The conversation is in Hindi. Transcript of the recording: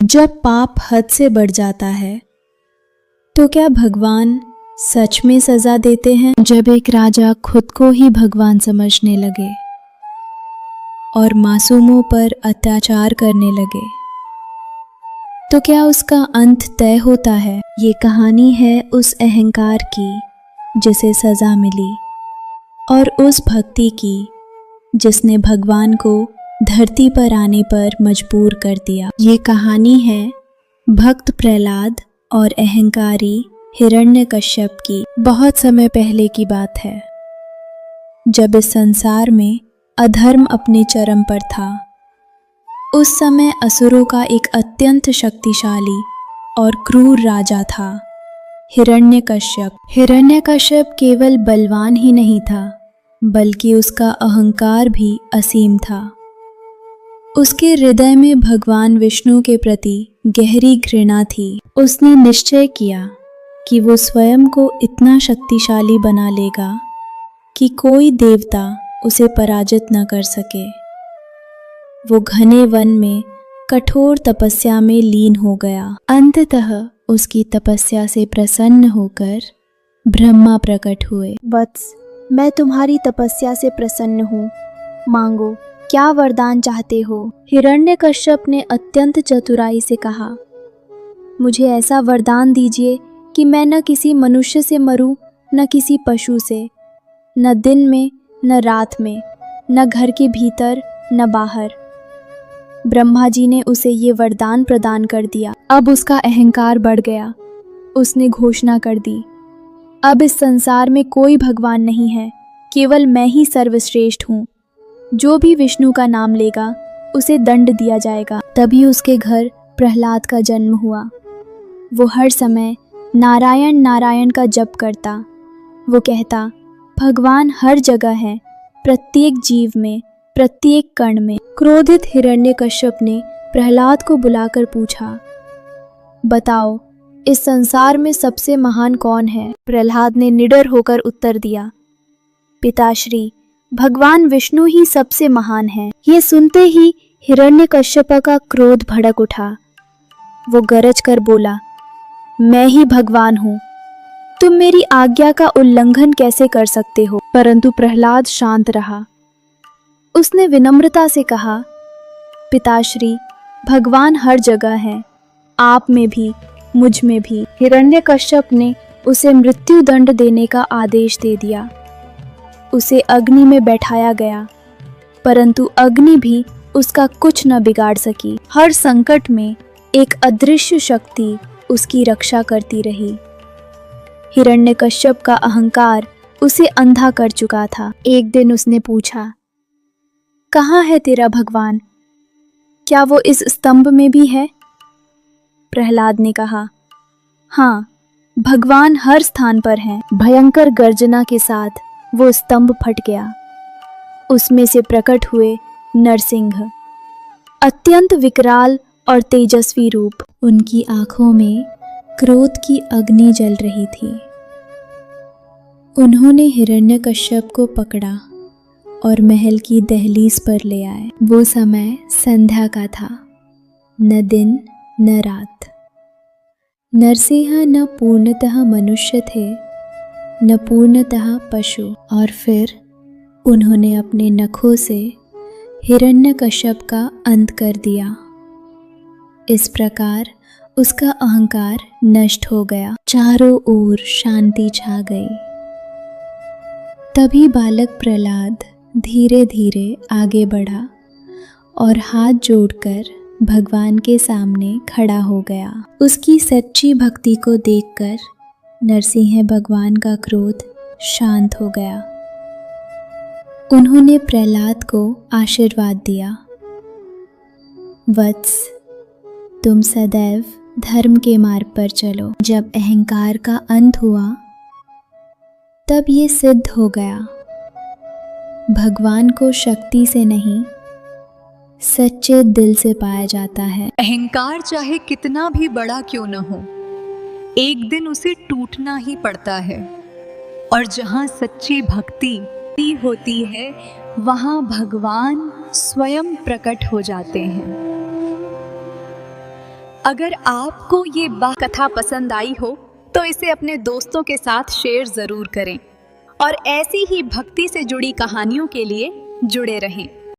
जब पाप हद से बढ़ जाता है तो क्या भगवान सच में सजा देते हैं? जब एक राजा खुद को ही भगवान समझने लगे और मासूमों पर अत्याचार करने लगे तो क्या उसका अंत तय होता है? ये कहानी है उस अहंकार की जिसे सजा मिली और उस भक्ति की जिसने भगवान को धरती पर आने पर मजबूर कर दिया। ये कहानी है भक्त प्रहलाद और अहंकारी हिरण्यकश्यप की। बहुत समय पहले की बात है, जब इस संसार में अधर्म अपने चरम पर था। उस समय असुरों का एक अत्यंत शक्तिशाली और क्रूर राजा था, हिरण्यकश्यप। हिरण्यकश्यप केवल बलवान ही नहीं था, बल्कि उसका अहंकार भी असीम था। उसके हृदय में भगवान विष्णु के प्रति गहरी घृणा थी। उसने निश्चय किया कि वो स्वयं को इतना शक्तिशाली बना लेगा कि कोई देवता उसे पराजित न कर सके। वो घने वन में कठोर तपस्या में लीन हो गया। अंततः उसकी तपस्या से प्रसन्न होकर ब्रह्मा प्रकट हुए। वत्स, मैं तुम्हारी तपस्या से प्रसन्न हूँ, मांगो, क्या वरदान चाहते हो? हिरण्यकश्यप ने अत्यंत चतुराई से कहा, मुझे ऐसा वरदान दीजिए कि मैं न किसी मनुष्य से मरूं, न किसी पशु से, न दिन में न रात में, न घर के भीतर न बाहर। ब्रह्मा जी ने उसे ये वरदान प्रदान कर दिया। अब उसका अहंकार बढ़ गया। उसने घोषणा कर दी, अब इस संसार में कोई भगवान नहीं है, केवल मैं ही सर्वश्रेष्ठ हूँ। जो भी विष्णु का नाम लेगा उसे दंड दिया जाएगा। तभी उसके घर प्रहलाद का जन्म हुआ। वो हर समय नारायण नारायण का जप करता। वो कहता, भगवान हर जगह है, प्रत्येक जीव में, प्रत्येक कण में। क्रोधित हिरण्यकश्यप ने प्रहलाद को बुलाकर पूछा, बताओ, इस संसार में सबसे महान कौन है? प्रहलाद ने निडर होकर उत्तर दिया, पिताश्री, भगवान विष्णु ही सबसे महान है। ये सुनते ही हिरण्यकश्यप का क्रोध भड़क उठा। वो गरज कर बोला, मैं ही भगवान हूँ, तुम मेरी आज्ञा का उल्लंघन कैसे कर सकते हो? परंतु प्रहलाद शांत रहा। उसने विनम्रता से कहा, पिताश्री, भगवान हर जगह है, आप में भी, मुझ में भी। हिरण्यकश्यप ने उसे मृत्यु दंड देने का आदेश दे दिया। उसे अग्नि में बैठाया गया, परंतु अग्नि भी उसका कुछ न बिगाड़ सकी। हर संकट में एक अदृश्य शक्ति उसकी रक्षा करती रही। हिरण्यकश्यप का अहंकार उसे अंधा कर चुका था। एक दिन उसने पूछा, कहाँ है तेरा भगवान? क्या वो इस स्तंभ में भी है? प्रहलाद ने कहा, हाँ, भगवान हर स्थान पर हैं। भयंकर गर्जना के साथ वो स्तंभ फट गया। उसमें से प्रकट हुए नरसिंह, अत्यंत विकराल और तेजस्वी रूप। उनकी आंखों में क्रोध की अग्नि जल रही थी। उन्होंने हिरण्यकश्यप को पकड़ा और महल की दहलीज पर ले आए। वो समय संध्या का था, न दिन न रात। नरसिंह न पूर्णतः मनुष्य थे, न पूर्णतः पशु। और फिर उन्होंने अपने नखों से हिरण्यकश्यप का अंत कर दिया। इस प्रकार उसका अहंकार नष्ट हो गया। चारों ओर शांति छा गई। तभी बालक प्रहलाद धीरे धीरे आगे बढ़ा और हाथ जोड़कर भगवान के सामने खड़ा हो गया। उसकी सच्ची भक्ति को देखकर नरसिंह भगवान का क्रोध शांत हो गया। उन्होंने प्रहलाद को आशीर्वाद दिया, वत्स, तुम सदैव धर्म के मार्ग पर चलो। जब अहंकार का अंत हुआ तब ये सिद्ध हो गया, भगवान को शक्ति से नहीं, सच्चे दिल से पाया जाता है। अहंकार चाहे कितना भी बड़ा क्यों न हो, एक दिन उसे टूटना ही पड़ता है। और जहाँ सच्ची भक्ति होती है, वहाँ भगवान स्वयं प्रकट हो जाते हैं। अगर आपको ये कथा पसंद आई हो तो इसे अपने दोस्तों के साथ शेयर जरूर करें और ऐसी ही भक्ति से जुड़ी कहानियों के लिए जुड़े रहें।